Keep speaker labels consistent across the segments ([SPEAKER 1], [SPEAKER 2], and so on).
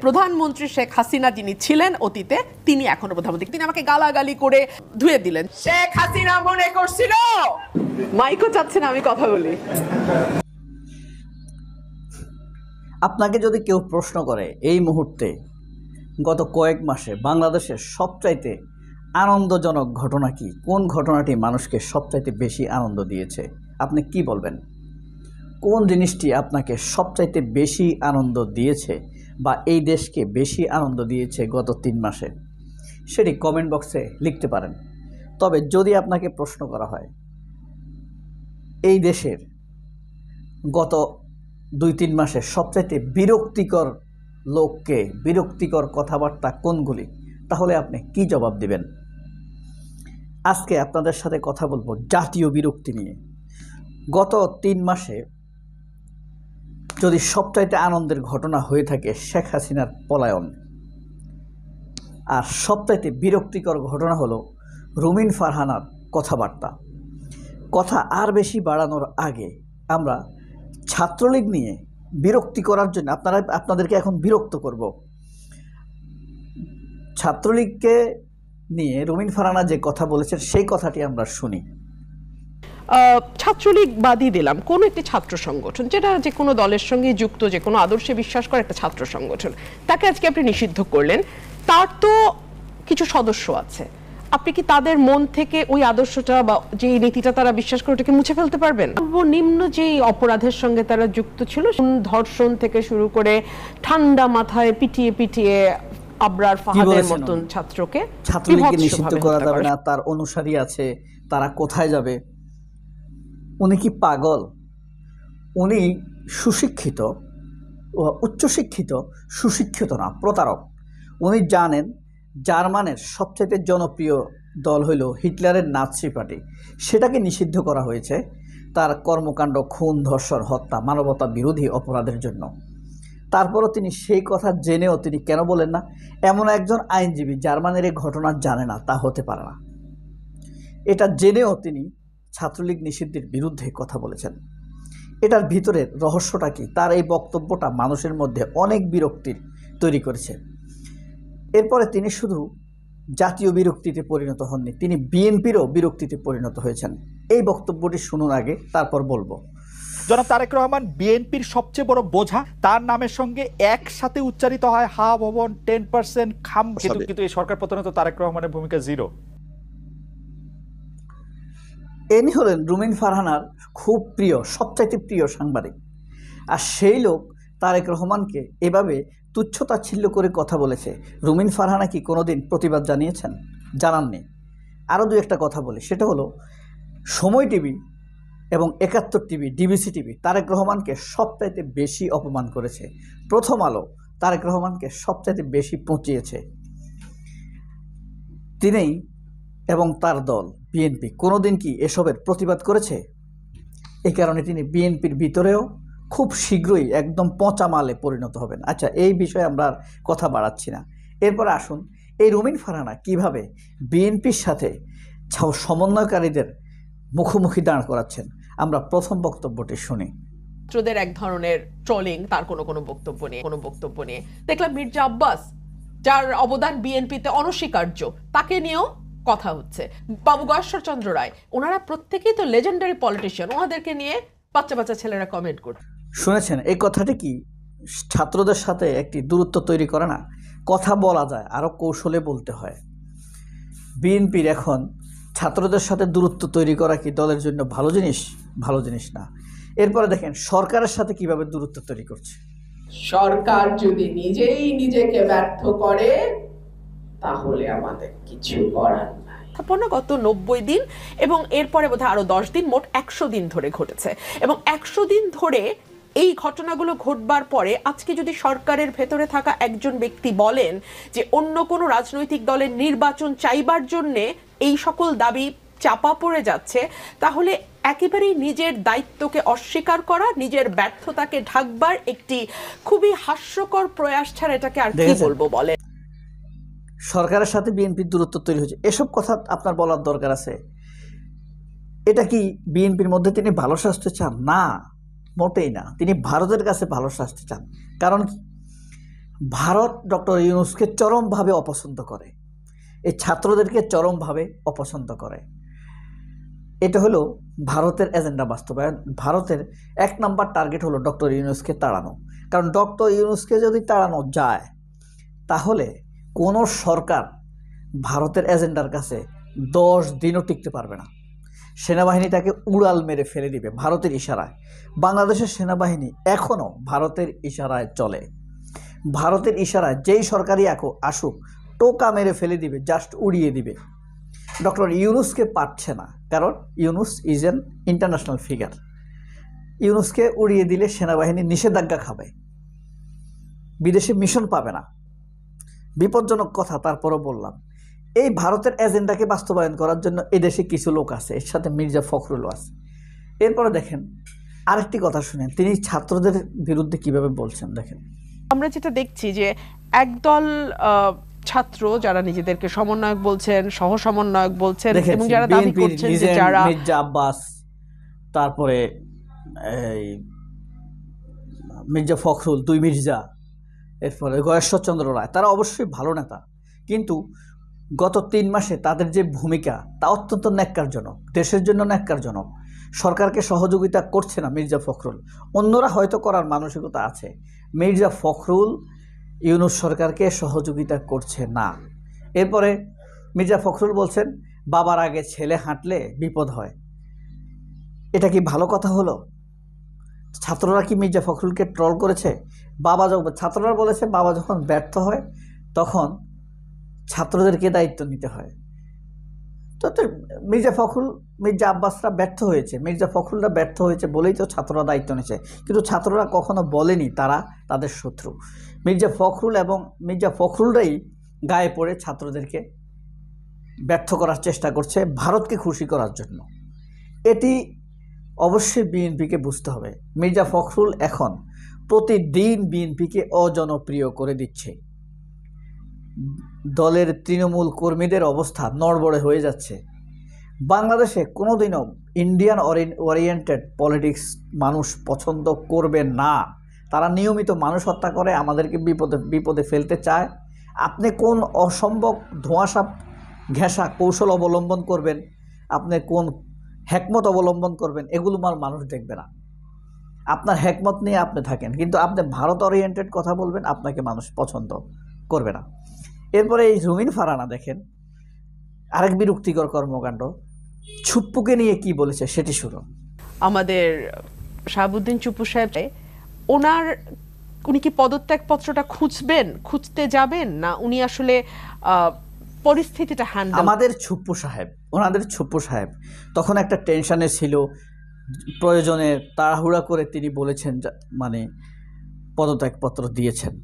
[SPEAKER 1] প্রধানমন্ত্রী শেখ হাসিনা যিনি ছিলেন অতীতে, তিনি এখনো প্রধানমন্ত্রী, তিনি আমাকে গালাগালি করে ধুয়ে দিলেন। শেখ হাসিনা মনে করছিল, মাইকও চাচ্ছে না আমি কথা বলি।
[SPEAKER 2] আপনাকে যদি কেউ প্রশ্ন করে এই মুহূর্তে গত কয়েক মাসে বাংলাদেশের সবচাইতে আনন্দজনক ঘটনা কি, কোন ঘটনাটি মানুষকে সবচাইতে বেশি আনন্দ দিয়েছে, আপনি কি বলবেন? কোন জিনিসটি আপনাকে সবচাইতে বেশি আনন্দ দিয়েছে বা এই দেশকে বেশি আনন্দ দিয়েছে গত 3 মাসে, সেটি কমেন্ট বক্সে লিখতে পারেন। তবে যদি আপনাকে প্রশ্ন করা হয় এই দেশের গত 2-3 মাসে সবচাইতে বিরক্তিকর লোককে, বিরক্তিকর কথাবার্তা কোনগুলি, তাহলে আপনি কি জবাব দিবেন? আজকে আপনাদের সাথে কথা বলবো জাতীয় বিরক্তি নিয়ে। গত 3 মাসে যদি সবচাইতে আনন্দের ঘটনা হয়ে থাকে শেখ হাসিনার পলায়ন, আর সবচাইতে বিরক্তিকর ঘটনা হলো রুমিন ফারহানার কথাবার্তা। কথা আর বেশি বাড়ানোর আগে আমরা ছাত্রলীগ নিয়ে বিরক্তি করার জন্য আপনাদেরকে এখন বিরক্ত করব। ছাত্রলীগকে নিয়ে রুমিন ফারহানা যে কথা বলেছেন সেই কথাটি আমরা শুনি।
[SPEAKER 1] ছাত্রলীগ বাদই দিলাম, কোন একটি ছাত্র সংগঠন যেটা যে কোনো দলের সঙ্গে যুক্ত, যে কোনো আদর্শে বিশ্বাস করে একটা ছাত্র সংগঠন, তাকে আজকে আপনি নিষিদ্ধ করলেন। তার তো কিছু সদস্য আছে, আপনি কি তাদের মন থেকে ওই আদর্শটা বা যে নীতিটা তারা বিশ্বাস করে ওটাকে মুছে ফেলতে পারবেন? নিম্ন যে অপরাধের সঙ্গে তারা যুক্ত ছিল, ধর্ষণ থেকে শুরু করে ঠান্ডা মাথায় পিটিয়ে পিটিয়ে আবরার ফাহাদের মতন ছাত্রকে
[SPEAKER 2] ছাত্রলীগকে নিষিদ্ধ করা যাবে না, তার অনুসারী আছে, তারা কোথায় যাবে? উনি কি পাগল? উনি সুশিক্ষিত, উচ্চশিক্ষিত, সুশিক্ষিত না, প্রতারক। উনি জানেন জার্মানের সবচেয়ে জনপ্রিয় দল হইল হিটলারের নাৎসি পার্টি, সেটাকে নিষিদ্ধ করা হয়েছে তার কর্মকাণ্ড, খুন, ধর্ষণ, হত্যা, মানবতা বিরোধী অপরাধের জন্য। তারপরও তিনি সেই কথা জেনেও তিনি কেন বলেন না? এমন একজন আইনজীবী জার্মানের এই ঘটনা জানে না, তা হতে পারে না। এটা জেনেও তিনি ছাত্রলীগ নিষিদ্ধের বিরুদ্ধে কথা বলেছেন। এটার ভিতরের রহস্যটা কি? তার এই বক্তব্যটা মানুষের মধ্যে অনেক বিরক্তির তৈরি করেছে। এরপরে তিনি শুধু জাতীয় বিরক্তিতে পরিণত হননি, তিনি বিএনপিরও বিরক্তিতে পরিণত হয়েছেন। এই বক্তব্যটি শুনুন আগে, তারপর বলবো।
[SPEAKER 3] জনাব তারেক রহমান বিএনপির সবচেয়ে বড় বোঝা, তার নামের সঙ্গে একসাথে উচ্চারিত হয় হা ভবন, 10% খাম, কিন্তু এই সরকার পতনে তো তারেক রহমানের ভূমিকা জিরো।
[SPEAKER 2] এনি হলেন রুমিন ফারহানার খুব প্রিয়, সবচাইতে প্রিয় সাংবাদিক। আর সেই লোক তারেক রহমানকে এভাবে তুচ্ছতাচ্ছিল্য করে কথা বলেছে। রুমিন ফারহানা কি কোনোদিন প্রতিবাদ জানিয়েছেন? জানাননি। আরও 2-একটা কথা বলে, সেটা হলো সময় টিভি এবং 71 টিভি, ডিবিসি টিভি তারেক রহমানকে সবচাইতে বেশি অপমান করেছে। প্রথম আলো তারেক রহমানকে সবচাইতে বেশি পচিয়েছে। তিনিই এবং তার দল বিএনপি কোনোদিন কি এসবের প্রতিবাদ করেছে? এই কারণে তিনি বিএনপির ভিতরেও খুব শীঘ্রই একদম পচা মালে পরিণত হবেন। আচ্ছা, এই বিষয়ে আমরা আর কথা বাড়াচ্ছি না। এরপরে আসুন, এই রুমিন ফারহানা কিভাবে বিএনপির সাথে সমন্বয়কারীদের মুখোমুখি দাঁড় করাচ্ছেন, আমরা প্রথম বক্তব্যটি শুনি।
[SPEAKER 1] ছাত্রদের এক ধরনের ট্রলিং, তার কোনো বক্তব্য নিয়ে দেখলাম মির্জা আব্বাস, যার অবদান বিএনপিতে অনস্বীকার্য, তাকে নিয়েও কথা হচ্ছে। বাবু গয়েশ্বর চন্দ্র রায়, ওনারা প্রত্যেকেই তো লেজেন্ডারি পলিটিশিয়ান, ওনাদেরকে নিয়ে বাচ্চা বাচ্চা ছেলেরা কমেন্ট করছে।
[SPEAKER 2] শুনেছেন এই কথাটি কি ছাত্রদের সাথে একটি দূরত্ব তৈরি করে না? কথা বলা যায়, আরও কৌশলে বলতে হয়। বিএনপির এখন ছাত্রদের সাথে দূরত্ব তৈরি করা কি দলের জন্য ভালো জিনিস? ভালো জিনিস না। এরপরে দেখেন সরকারের সাথে কিভাবে দূরত্ব তৈরি করছে।
[SPEAKER 1] সরকার যদি নিজেই নিজেকে ব্যর্থ করে তাহলে আমাদের কিছু করার নাই। গত 90 দিন এবং এরপরে বোধহয় আরো 10 দিন, মোট 100 দিন ধরে ঘটেছে। এবং 100 দিন ধরে এই ঘটনাগুলো ঘটবার পরে আজকে যদি সরকারের ভেতরে থাকা একজন ব্যক্তি বলেন যে অন্য কোনো রাজনৈতিক দলের নির্বাচন চাইবার জন্যে এই সকল দাবি চাপা পড়ে যাচ্ছে, তাহলে একেবারেই নিজের দায়িত্বকে অস্বীকার করা, নিজের ব্যর্থতাকে ঢাকবার একটি খুবই হাস্যকর প্রয়াস ছাড়া এটাকে আর কি বলবো বলে।
[SPEAKER 2] সরকারের সাথে বিএনপির দূরত্ব তৈরি হয়েছে, এসব কথা আপনার বলার দরকার আছে? এটা কি বিএনপির মধ্যে তিনি ভালো স্বাস্থ্য চান? না, মোটেই না। তিনি ভারতের কাছে ভালো স্বাস্থ্য চান। কারণ কি? ভারত ডক্টর ইউনূসকে চরমভাবে অপছন্দ করে, এই ছাত্রদেরকে চরমভাবে অপছন্দ করে। এটা হলো ভারতের এজেন্ডা বাস্তবায়ন। ভারতের 1 নম্বর টার্গেট হলো ডক্টর ইউনূসকে তাড়ানো। কারণ ডক্টর ইউনূসকে যদি তাড়ানো যায় তাহলে কোনো সরকার ভারতের এজেন্ডার কাছে 10 দিনও টিকতে পারবে না। সেনাবাহিনী তাকে উড়াল মেরে ফেলে দিবে ভারতের ইশারায়। বাংলাদেশের সেনাবাহিনী এখনও ভারতের ইশারায় চলে। ভারতের ইশারায় যেই সরকারই আসুক টোকা মেরে ফেলে দিবে, জাস্ট উড়িয়ে দিবে। ডক্টর ইউনূসকে পারছে না, কারণ Yunus is an international figure. ইউনূসকে উড়িয়ে দিলে সেনাবাহিনী নিষেধাজ্ঞা খাবে, বিদেশে মিশন পাবে না। বিপজ্জনক কথা, তারপরও বললাম। এই ভারতের এজেন্ডাকে বাস্তবায়ন করার জন্য এদেশে কিছু লোক আছে, এর সাথে মির্জা ফখরুলও আছে। এরপরে দেখেন আরেকটি কথা শুনেন, তিনি ছাত্রদের বিরুদ্ধে কিভাবে বলছেন। দেখেন,
[SPEAKER 1] আমরা যেটা দেখছি যে একদল ছাত্র যারা নিজেদেরকে সমন্বয়ক বলছেন, সহ সমন্বয়ক বলছেন, এবং যারা দাবি করছেন যে যারা
[SPEAKER 2] মির্জা আব্বাস, তারপরে এই মির্জা ফখরুল, দুই মির্জা, এরপরে গয়েশ্বরচন্দ্র রায়, তারা অবশ্যই ভালো নেতা, কিন্তু গত 3 মাসে তাদের যে ভূমিকা তা অত্যন্ত ন্যাক্কারজনক, দেশের জন্য ন্যাক্কারজনক। সরকারকে সহযোগিতা করছে না মির্জা ফখরুল, অন্যরা হয়তো করার মানসিকতা আছে, মির্জা ফখরুল ইউনূস সরকারকে সহযোগিতা করছে না। এরপরে মির্জা ফখরুল বলছেন বাবার আগে ছেলে হাঁটলে বিপদ হয়। এটা কি ভালো কথা হলো? ছাত্ররা কি মির্জা ফখরুলকে ট্রল করেছে? ছাত্ররা বলেছে বাবা যখন ব্যর্থ হয় তখন ছাত্রদেরকে দায়িত্ব নিতে হয়। তো মির্জা আব্বাসরা ব্যর্থ হয়েছে, মির্জা ফখরুলরা ব্যর্থ হয়েছে বলেই তো ছাত্ররা দায়িত্ব নিয়েছে, কিন্তু ছাত্ররা কখনো বলেনি তারা তাদের শত্রু। মির্জা ফখরুলরাই গায়ে পড়ে ছাত্রদেরকে ব্যর্থ করার চেষ্টা করছে ভারতকে খুশি করার জন্য। এটি অবশ্যই বিএনপিকে বুঝতে হবে। মির্জা ফখরুল এখন প্রতিদিন বিএনপিকে অজনপ্রিয় করে দিচ্ছে। দলের তৃণমূল কর্মীদের অবস্থা নড়বড়ে হয়ে যাচ্ছে। বাংলাদেশে কোনোদিনও ইন্ডিয়ান ওরিয়েন্টেড পলিটিক্স মানুষ পছন্দ করবে না। তারা নিয়মিত মানুষ হত্যা করে, আমাদেরকে বিপদে ফেলতে চায়। আপনি কোন অসম্ভব ধোঁয়াশা ঘেঁষা কৌশল অবলম্বন করবেন, আপনি কোন হেকমত অবলম্বন করবেন, এগুলো মানুষ দেখবে না। আপনার হেকমত নিয়ে আপনি থাকেন, কিন্তু আপনি ভারত ওরিয়েন্টেড কথা বলবেন, আপনাকে মানুষ পছন্দ করবে না। এরপরে এই রুমিন ফারহানা দেখেন আরেক বিরক্তিকর কর্মকাণ্ড। ছুপ্পুকে নিয়ে কি বলেছে সেটি শুনুন।
[SPEAKER 1] আমাদের শাহাবুদ্দিন চুপ্পু সাহেব, উনি কি পদত্যাগ পত্রটা খুঁজতে যাবেন, না উনি আসলে পরিস্থিতিটা হ্যান্ডেল?
[SPEAKER 2] ওনাদের ছুপ্পু সাহেব তখন একটা টেনশনে ছিল, প্রয়োজনে তাড়াহুড়া করে তিনি বলেছেন, মানে পদত্যাগপত্র দিয়েছেন।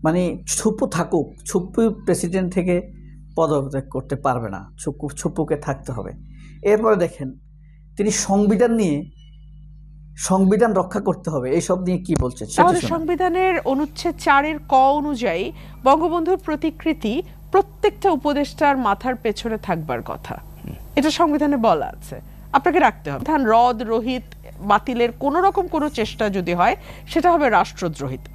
[SPEAKER 2] মানে ছুপ্পু থাকুক, ছুপ্পু প্রেসিডেন্ট থেকে পদত্যাগ করতে পারবে না, ছুপ্পুকে থাকতে হবে। এরপরে দেখেন তিনি সংবিধান রক্ষা করতে হবে, এইসব নিয়ে কি বলছেন।
[SPEAKER 1] সংবিধানের অনুচ্ছেদ 4 ক অনুযায়ী বঙ্গবন্ধুর প্রতিকৃতি প্রত্যেকটা উপদেষ্টার মাথার পেছনে থাকবার কথা, এটা সংবিধানে বলা আছে, আপনাকে রাখতে হবে। রদ রহিত বাতিলের কোন রকম কোনো চেষ্টা যদি হয় সেটা হবে রাষ্ট্রদ্রোহিতা,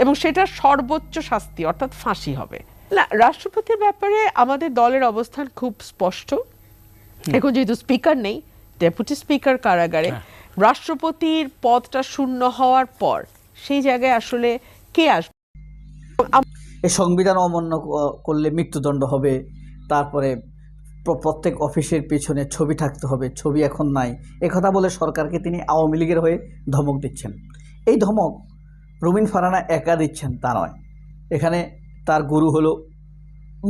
[SPEAKER 1] এবং সেটা সর্বোচ্চ শাস্তি অর্থাৎ ফাঁসি হবে। না, রাষ্ট্রপতির ব্যাপারে আমাদের দলের অবস্থান খুব স্পষ্ট। এখন যেহেতু স্পিকার নেই, ডেপুটি স্পিকার কারাগারে, রাষ্ট্রপতির পদটা শূন্য হওয়ার পর সেই জায়গায় আসলে কে আসবে?
[SPEAKER 2] এই সংবিধান অমান্য করলে মৃত্যুদণ্ড হবে, তারপরে প্রত্যেক অফিসের পেছনে ছবি থাকতে হবে, ছবি এখন নাই, একথা বলে সরকারকে তিনি আওয়ামী লীগের হয়ে ধমক দিচ্ছেন। এই ধমক রুমিন ফারহানা একা দিচ্ছেন তা নয়, এখানে তার গুরু হলো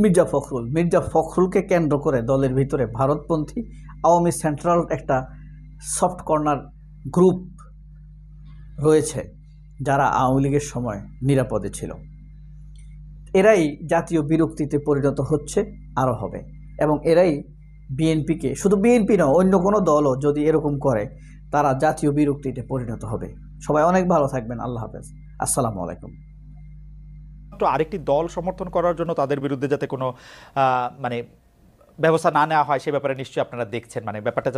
[SPEAKER 2] মির্জা ফখরুল। মির্জা ফখরুলকে কেন্দ্র করে দলের ভিতরে ভারতপন্থী আওয়ামী সেন্ট্রাল একটা সফট কর্নার গ্রুপ রয়েছে, যারা আওয়ামী লীগের সময় নিরাপদে ছিল। এরাই জাতীয় বিরক্তিতে পরিণত হচ্ছে, আরও হবে, এবং এরাই বিএনপিকে, শুধু বিএনপি নয় অন্য কোনো দলও যদি এরকম করে তারা জাতীয় বিরক্তিতে পরিণত হবে। সবাই অনেক ভালো থাকবেন, আল্লাহ হাফেজ, আসসালামু আলাইকুম।
[SPEAKER 3] আরেকটি দল সমর্থন করার জন্য তাদের বিরুদ্ধে যাতে কোনো ব্যবস্থা না নেওয়া হয় সে ব্যাপারে নিশ্চয়ই আপনারা দেখছেন, ব্যাপারটা